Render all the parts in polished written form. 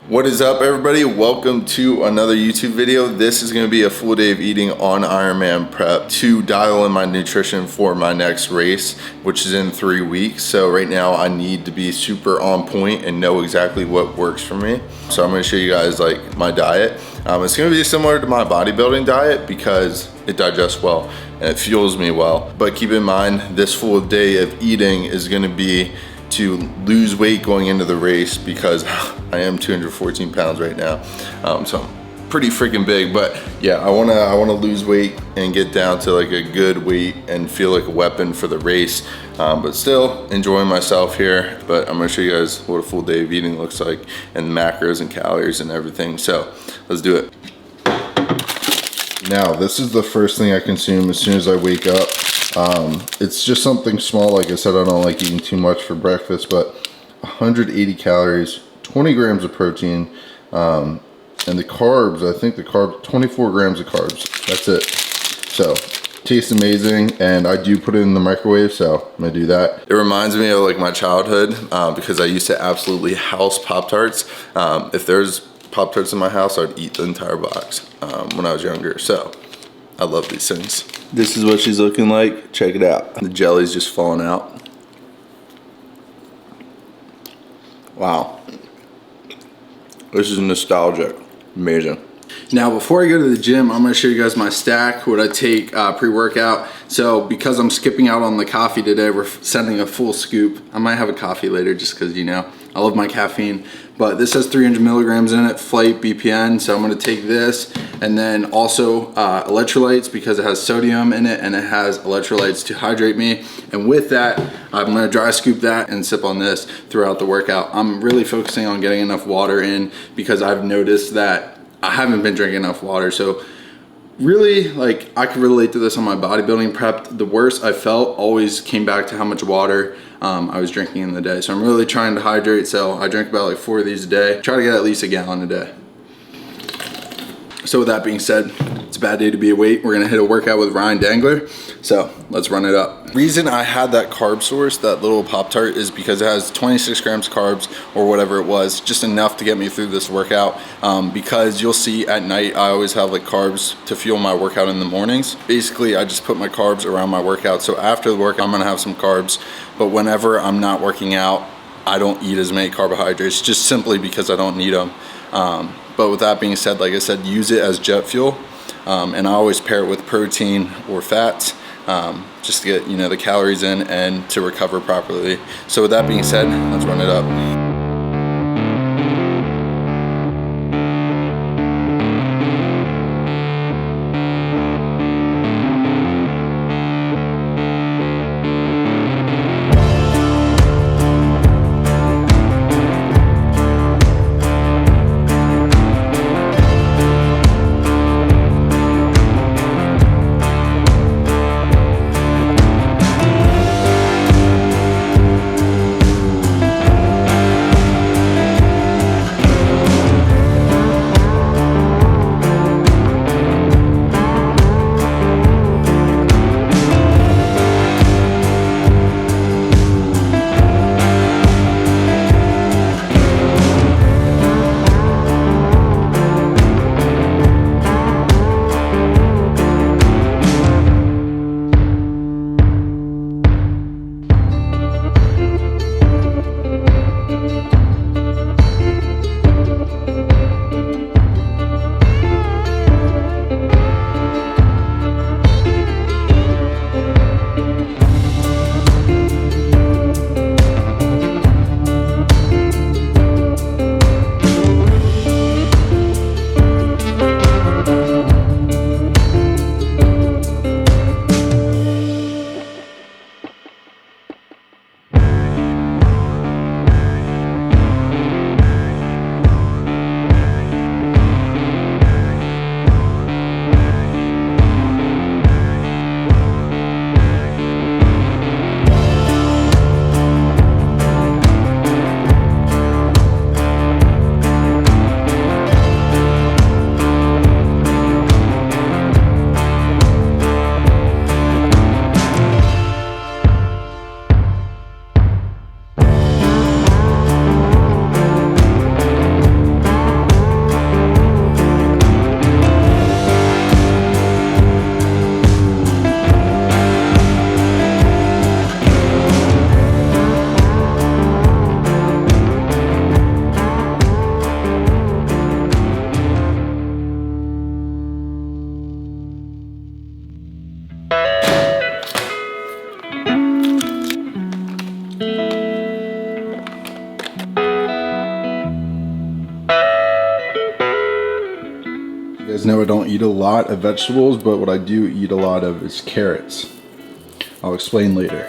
What is up, everybody? Welcome to another YouTube video. This is going to be a full day of eating on Ironman prep to dial in my nutrition for my next race, which is in 3 weeks. So right now I need to be super on point and know exactly what works for me. So I'm going to show you guys like my diet. It's going to be similar to my bodybuilding diet because it digests well and it fuels me well. But keep in mind, this full day of eating is going to be to lose weight going into the race because I am 214 pounds right now. So I'm pretty freaking big, but yeah, I wanna lose weight and get down to like a good weight and feel like a weapon for the race. But still enjoying myself here. But I'm gonna show you guys what a full day of eating looks like and macros and calories and everything. So let's do it. Now, this is the first thing I consume as soon as I wake up. It's just something small. Like I said, I don't like eating too much for breakfast, but 180 calories, 20 grams of protein, and the carbs, I think 24 grams of carbs. That's it. So, tastes amazing, and I do put it in the microwave, so I'm gonna do that. It reminds me of like my childhood because I used to absolutely house Pop-Tarts. If there's Pop-Tarts in my house, I'd eat the entire box when I was younger. So, I love these things. This is what she's looking like. Check it out. The jelly's just falling out. Wow. This is nostalgic. Amazing. Now, before I go to the gym, I'm gonna show you guys my stack, what I take pre-workout. So because I'm skipping out on the coffee today, we're sending a full scoop. I might have a coffee later just because, you know, I love my caffeine. But this has 300 milligrams in it, Flight BPN. So I'm gonna take this, and then also electrolytes because it has sodium in it and it has electrolytes to hydrate me. And with that, I'm gonna dry scoop that and sip on this throughout the workout. I'm really focusing on getting enough water in because I've noticed that I haven't been drinking enough water. So really, like, I could relate to this on my bodybuilding prep. The worst I felt always came back to how much water I was drinking in the day. So I'm really trying to hydrate. So I drink about like 4 of these a day. Try to get at least a gallon a day. So with that being said, it's a bad day to be awake. We're gonna hit a workout with Dengler. So let's run it up. Reason I had that carb source, that little Pop-Tart, is because it has 26 grams of carbs or whatever it was, just enough to get me through this workout. Because you'll see at night, I always have like carbs to fuel my workout in the mornings. Basically, I just put my carbs around my workout. So after the workout, I'm gonna have some carbs, but whenever I'm not working out, I don't eat as many carbohydrates just simply because I don't need them. But with that being said, like I said, use it as jet fuel. And I always pair it with protein or fats just to get, you know, the calories in and to recover properly. So with that being said, let's run it up. You guys know I don't eat a lot of vegetables, but what I do eat a lot of is carrots. I'll explain later.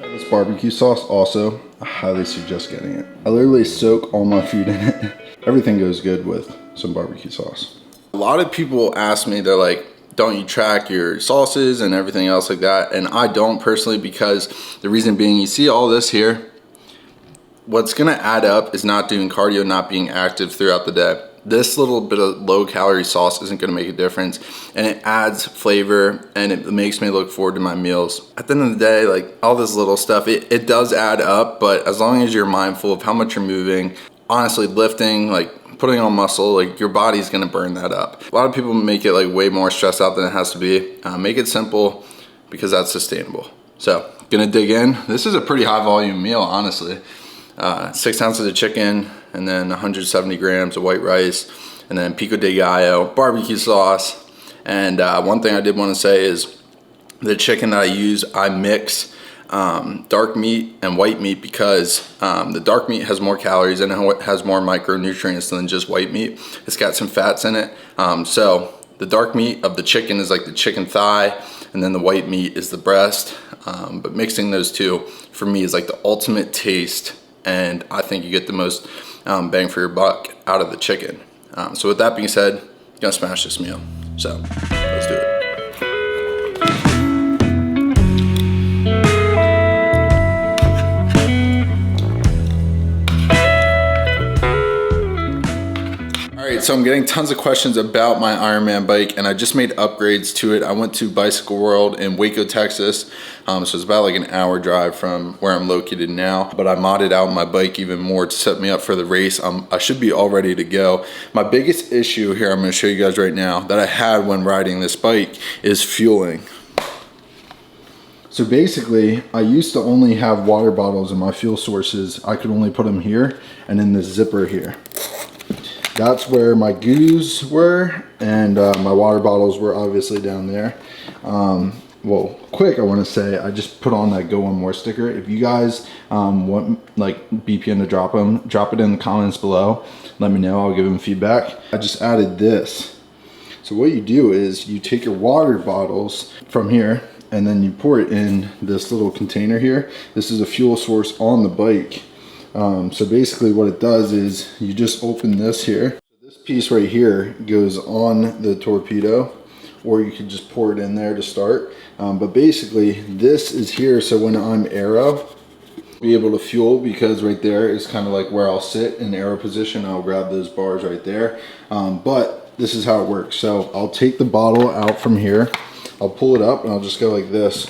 This barbecue sauce also, I highly suggest getting it. I literally soak all my food in it. Everything goes good with some barbecue sauce. A lot of people ask me, they're like, don't you track your sauces and everything else like that? And I don't personally, because the reason being, you see all this here, what's gonna add up is not doing cardio, not being active throughout the day. This little bit of low calorie sauce isn't gonna make a difference, and it adds flavor and it makes me look forward to my meals. At the end of the day, like all this little stuff, it does add up, but as long as you're mindful of how much you're moving, honestly lifting, like putting on muscle, like your body's gonna burn that up. A lot of people make it like way more stressed out than it has to be. Make it simple because that's sustainable. So, gonna dig in. This is a pretty high volume meal, honestly. 6 ounces of chicken, and then 170 grams of white rice, and then pico de gallo, barbecue sauce. And one thing I did wanna say is the chicken that I use, I mix dark meat and white meat because the dark meat has more calories and it has more micronutrients than just white meat. It's got some fats in it. So the dark meat of the chicken is like the chicken thigh, and then the white meat is the breast. But mixing those two for me is like the ultimate taste, and I think you get the most bang for your buck out of the chicken. So with that being said, I'm gonna smash this meal. So let's do it. So I'm getting tons of questions about my Ironman bike, and I just made upgrades to it. I went to Bicycle World in Waco, Texas. So it's about like an hour drive from where I'm located now, but I modded out my bike even more to set me up for the race. I should be all ready to go. My biggest issue here, I'm gonna show you guys right now, that I had when riding this bike is fueling. So basically, I used to only have water bottles in my fuel sources. I could only put them here and in the zipper here. That's where my goos were, and my water bottles were obviously down there. Well, quick, I want to say, I just put on that Go One More sticker. If you guys want like BPN to drop them, drop it in the comments below. Let me know, I'll give them feedback. I just added this. So what you do is you take your water bottles from here, and then you pour it in this little container here. This is a fuel source on the bike. So basically what it does is you just open this here. This piece right here goes on the torpedo, or you can just pour it in there to start. But basically this is here, so when I'm aero, I'll be able to fuel, because right there is kind of like where I'll sit in aero position. I'll grab those bars right there. But this is how it works. So I'll take the bottle out from here, I'll pull it up, and I'll just go like this.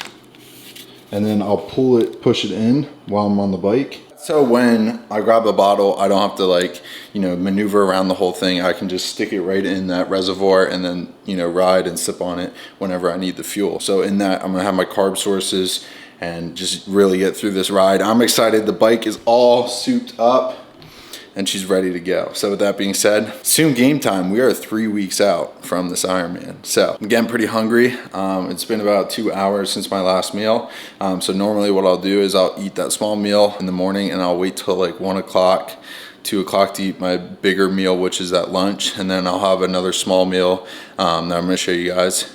And then I'll push it in while I'm on the bike. So when I grab the bottle, I don't have to like, maneuver around the whole thing. I can just stick it right in that reservoir and then, ride and sip on it whenever I need the fuel. So in that, I'm gonna have my carb sources and just really get through this ride. I'm excited. The bike is all souped up and she's ready to go. So with that being said, soon game time. We are 3 weeks out from this Ironman. So I'm getting pretty hungry. It's been about 2 hours since my last meal. So normally what I'll do is I'll eat that small meal in the morning, and I'll wait till like 1 o'clock, 2 o'clock to eat my bigger meal, which is at lunch. And then I'll have another small meal that I'm gonna show you guys.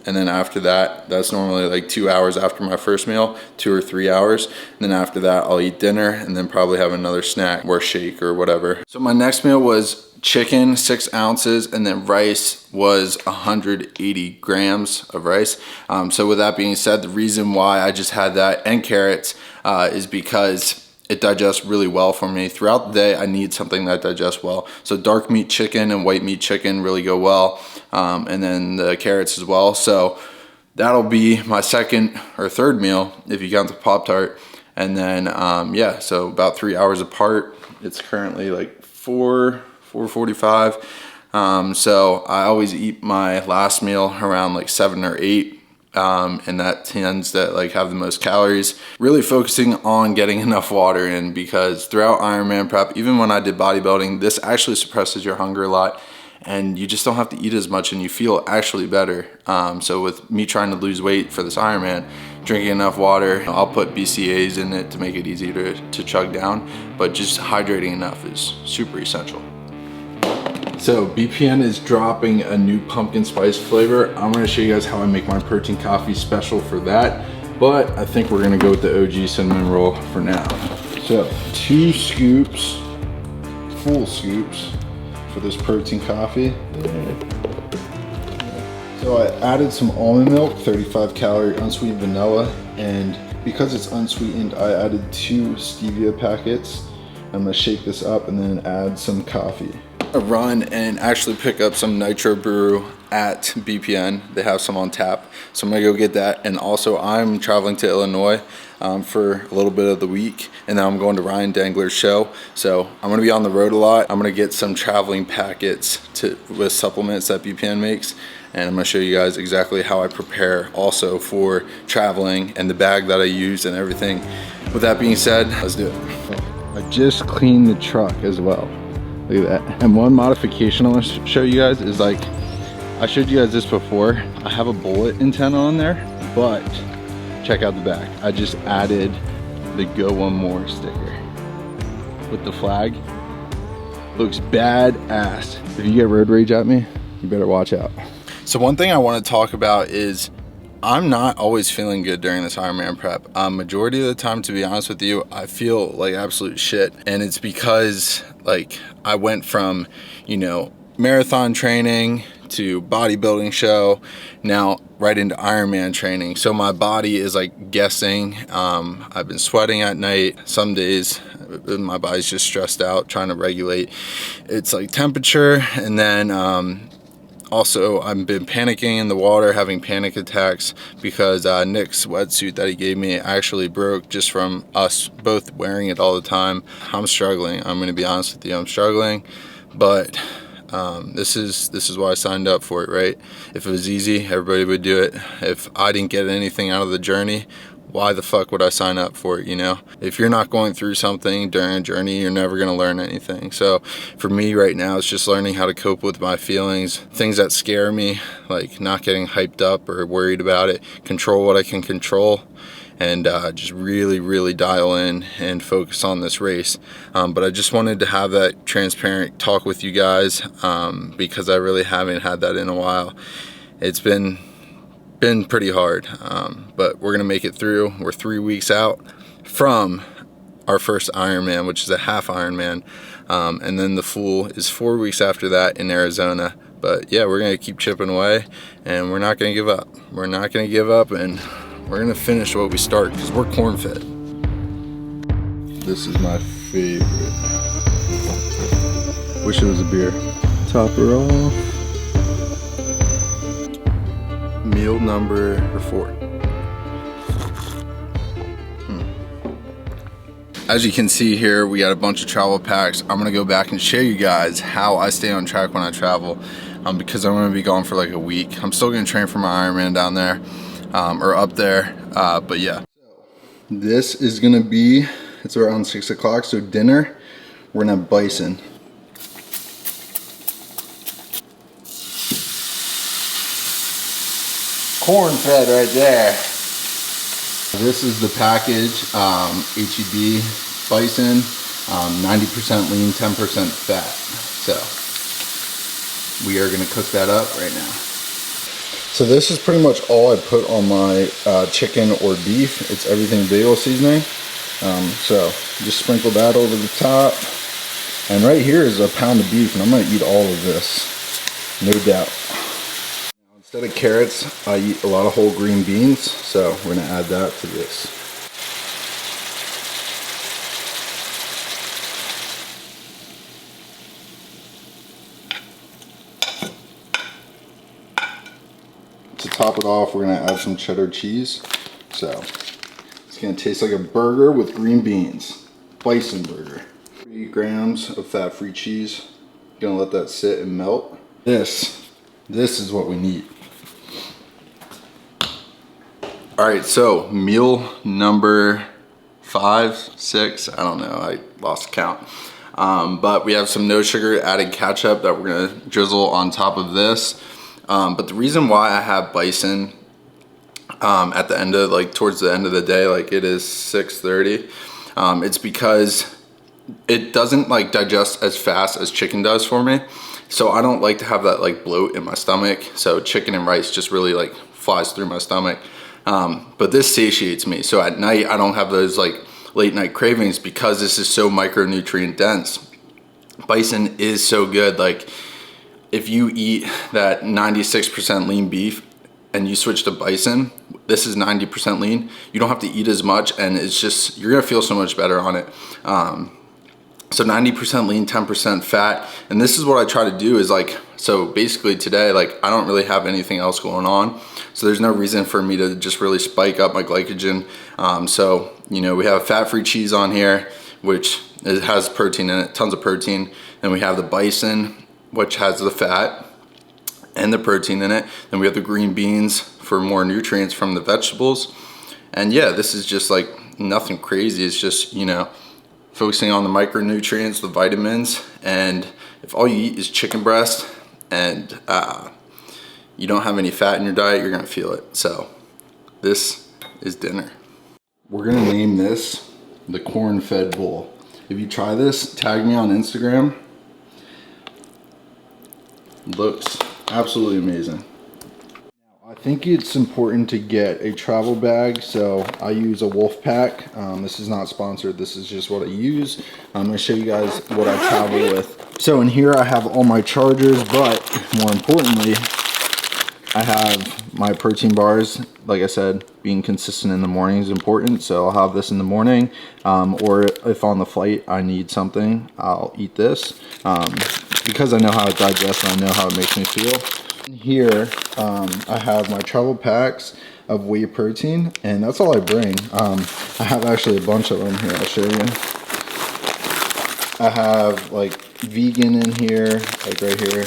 And then after that, that's normally like 2 hours after my first meal, 2 or 3 hours. And then after that, I'll eat dinner and then probably have another snack or shake or whatever. So my next meal was chicken, 6 ounces, and then rice was 180 grams of rice. So with that being said, the reason why I just had that and carrots is because it digests really well for me. Throughout the day, I need something that digests well. So dark meat chicken and white meat chicken really go well. And then the carrots as well. So that'll be my second or third meal if you count the Pop-Tart. And then, yeah, so about 3 hours apart. It's currently like 4:45. So I always eat my last meal around like 7 or 8. And that tends to like have the most calories. Really focusing on getting enough water in, because throughout Ironman prep, even when I did bodybuilding, this actually suppresses your hunger a lot, and you just don't have to eat as much and you feel actually better. So with me trying to lose weight for this Ironman, drinking enough water. I'll put BCAAs in it to make it easy to chug down, but just hydrating enough is super essential. So BPN is dropping a new pumpkin spice flavor. I'm gonna show you guys how I make my protein coffee special for that, but I think we're gonna go with the OG cinnamon roll for now. So 2 scoops, full scoops for this protein coffee. So I added some almond milk, 35 calorie unsweetened vanilla, and because it's unsweetened, I added 2 stevia packets. I'm gonna shake this up and then add some coffee. I run and actually pick up some Nitro Brew at BPN. They have some on tap, so I'm gonna go get that. And also I'm traveling to Illinois for a little bit of the week, and then I'm going to Ryan Dengler's show. So I'm gonna be on the road a lot. I'm gonna get some traveling packets with supplements that BPN makes, and I'm gonna show you guys exactly how I prepare also for traveling and the bag that I use and everything. With that being said, let's do it. I just cleaned the truck as well. Look at that. And one modification I want to show you guys is, like, I showed you guys this before. I have a bullet antenna on there, but check out the back. I just added the Go One More sticker with the flag. Looks badass. If you get road rage at me, you better watch out. So one thing I want to talk about is I'm not always feeling good during this Ironman prep. Majority of the time, to be honest with you, I feel like absolute shit. And it's because, like, I went from, you know, marathon training to bodybuilding show, now right into Ironman training. So my body is like guessing. I've been sweating at night. Some days my body's just stressed out, trying to regulate its like temperature. And then also, I've been panicking in the water, having panic attacks because Nick's wetsuit that he gave me actually broke just from us both wearing it all the time. I'm struggling. I'm going to be honest with you. I'm struggling, but this is why I signed up for it, right? If it was easy, everybody would do it. If I didn't get anything out of the journey, why the fuck would I sign up for it, you know? If you're not going through something during a journey, you're never gonna learn anything. So for me right now, it's just learning how to cope with my feelings, things that scare me, like not getting hyped up or worried about it, control what I can control, and just really dial in and focus on this race. But I just wanted to have that transparent talk with you guys because I really haven't had that in a while. It's been pretty hard, but we're gonna make it through. We're 3 weeks out from our first Ironman, which is a half Ironman, and then the full is 4 weeks after that in Arizona. But yeah, we're gonna keep chipping away, and we're not gonna give up. We're not gonna give up, and we're gonna finish what we start because we're corn fed. This is my favorite. Wish it was a beer. Top her off. Meal number 4. As you can see here, we got a bunch of travel packs. I'm gonna go back and show you guys how I stay on track when I travel, because I'm gonna be gone for like a week. I'm still gonna train for my Ironman down there, or up there, but yeah. This is gonna be, it's around 6 o'clock, so dinner, we're gonna have bison. Corn fed right there. This is the package, HEB Bison, 90% lean, 10% fat. So we are gonna cook that up right now. So this is pretty much all I put on my chicken or beef. It's everything bagel seasoning. So just sprinkle that over the top. And right here is a pound of beef, and I'm gonna eat all of this, no doubt. Instead of carrots, I eat a lot of whole green beans, so we're gonna add that to this. To top it off, we're gonna add some cheddar cheese. So it's gonna taste like a burger with green beans. Bison burger. 3 grams of fat-free cheese. Gonna let that sit and melt. This is what we need. All right, so meal number 5, 6, I don't know, I lost count. But we have some no sugar added ketchup that we're gonna drizzle on top of this. But the reason why I have bison at the end of, like, towards the end of the day, like it is 6:30. It's because it doesn't like digest as fast as chicken does for me. So I don't like to have that like bloat in my stomach. So chicken and rice just really like flies through my stomach. But this satiates me. So at night, I don't have those like late night cravings because this is so micronutrient dense. Bison is so good. Like if you eat that 96% lean beef and you switch to Bison, this is 90% lean. You don't have to eat as much, and it's just, you're gonna feel so much better on it. So 90% lean, 10% fat. And this is what I try to do is like, so basically today, like I don't really have anything else going on. So there's no reason for me to just really spike up my glycogen. So, you know, we have fat-free cheese on here, which has protein in it, tons of protein. And we have the Bison, which has the fat and the protein in it. Then we have the green beans for more nutrients from the vegetables. And yeah, this is just like nothing crazy. It's just, you know, focusing on the micronutrients, the vitamins. And if all you eat is chicken breast and you don't have any fat in your diet, you're gonna feel it. So this is dinner. We're gonna name this the corn-fed bowl. If you try this, tag me on Instagram. Looks absolutely amazing. Now, I think it's important to get a travel bag, so I use a wolf pack. This is not sponsored, this is just what I use. I'm gonna show you guys what I travel with. So in here I have all my chargers, but more importantly, I have my protein bars. Like I said, being consistent in the morning is important, so I'll have this in the morning, or if on the flight I need something, I'll eat this. Because I know how it digests and I know how it makes me feel. Here, I have my travel packs of whey protein, and that's all I bring. I have actually a bunch of them here, I'll show you. I have like vegan in here, like right here.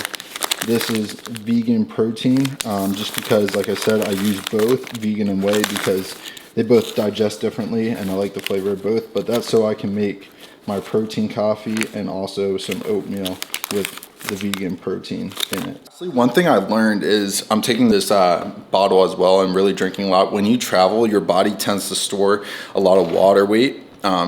This is vegan protein, just because, like I said, I use both vegan and whey because they both digest differently and I like the flavor of both, but that's so I can make my protein coffee and also some oatmeal with the vegan protein in it. One thing I learned is I'm taking this bottle as well. I'm really drinking a lot. When you travel, your body tends to store a lot of water weight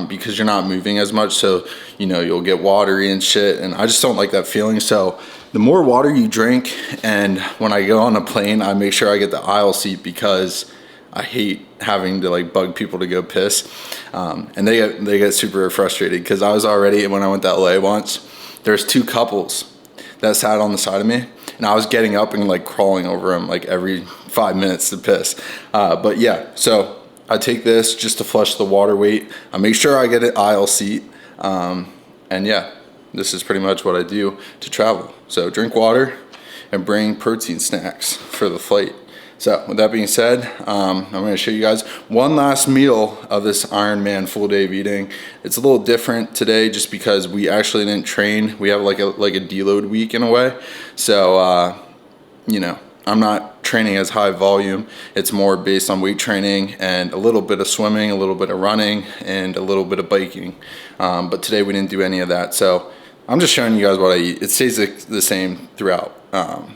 because you're not moving as much. So, you know, you'll get watery and shit. And I just don't like that feeling. So the more water you drink, and when I go on a plane, I make sure I get the aisle seat because I hate having to like bug people to go piss. And they get super frustrated because I was already, when I went to LA once, there's two couples that sat on the side of me, and I was getting up and like crawling over them like every 5 minutes to piss. But yeah, so I take this just to flush the water weight. I make sure I get an aisle seat. And yeah, this is pretty much what I do to travel. So drink water and bring protein snacks for the flight. So with that being said, I'm going to show you guys one last meal of this Ironman full day of eating. It's a little different today just because we actually didn't train. We have like a deload week in a way. So, you know, I'm not training as high volume. It's more based on weight training and a little bit of swimming, a little bit of running, and a little bit of biking. But today we didn't do any of that. So I'm just showing you guys what I eat. It stays the same throughout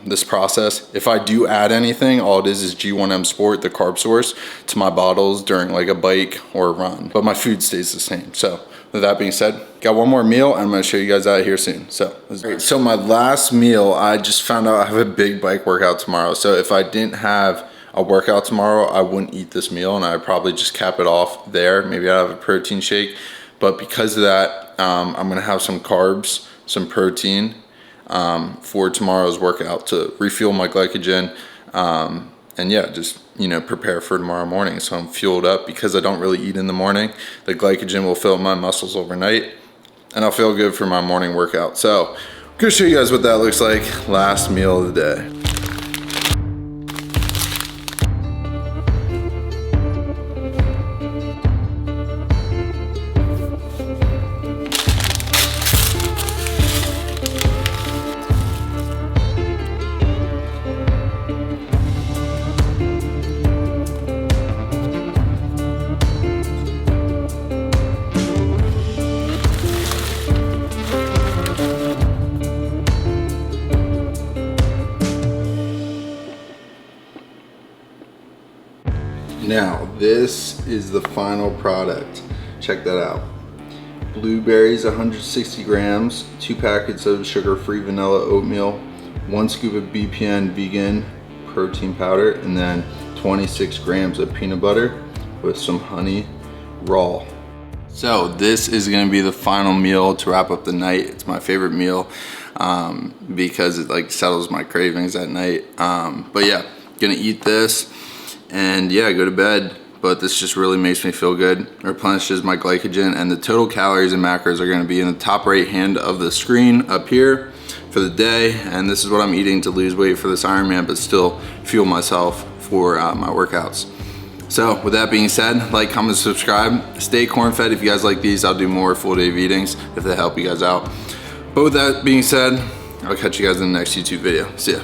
this process. If I do add anything, all it is G1M Sport, the carb source, to my bottles during like a bike or a run. But my food stays the same. So with that being said, got one more meal and I'm gonna show you guys that here soon. So, so my last meal, I just found out I have a big bike workout tomorrow. So if I didn't have a workout tomorrow, I wouldn't eat this meal and I'd probably just cap it off there. Maybe I'd have a protein shake. But because of that, I'm gonna have some carbs, some protein for tomorrow's workout to refuel my glycogen. And yeah, just, you know, prepare for tomorrow morning. So I'm fueled up because I don't really eat in the morning. The glycogen will fill my muscles overnight and I'll feel good for my morning workout. So I'm gonna show you guys what that looks like. Last meal of the day. Now, this is the final product. Check that out. Blueberries, 160 grams, 2 packets of sugar-free vanilla oatmeal, 1 scoop of BPN vegan protein powder, and then 26 grams of peanut butter with some honey raw. So this is gonna be the final meal to wrap up the night. It's my favorite meal because it like settles my cravings at night. But yeah, gonna eat this and yeah, go to bed. But this just really makes me feel good, replenishes my glycogen, and the total calories and macros are gonna be in the top right hand of the screen up here for the day. And this is what I'm eating to lose weight for this Ironman, but still fuel myself for my workouts. So with that being said, like, comment, subscribe, stay corn fed. If you guys like these, I'll do more full day of eatings if they help you guys out. But with that being said, I'll catch you guys in the next YouTube video. See ya.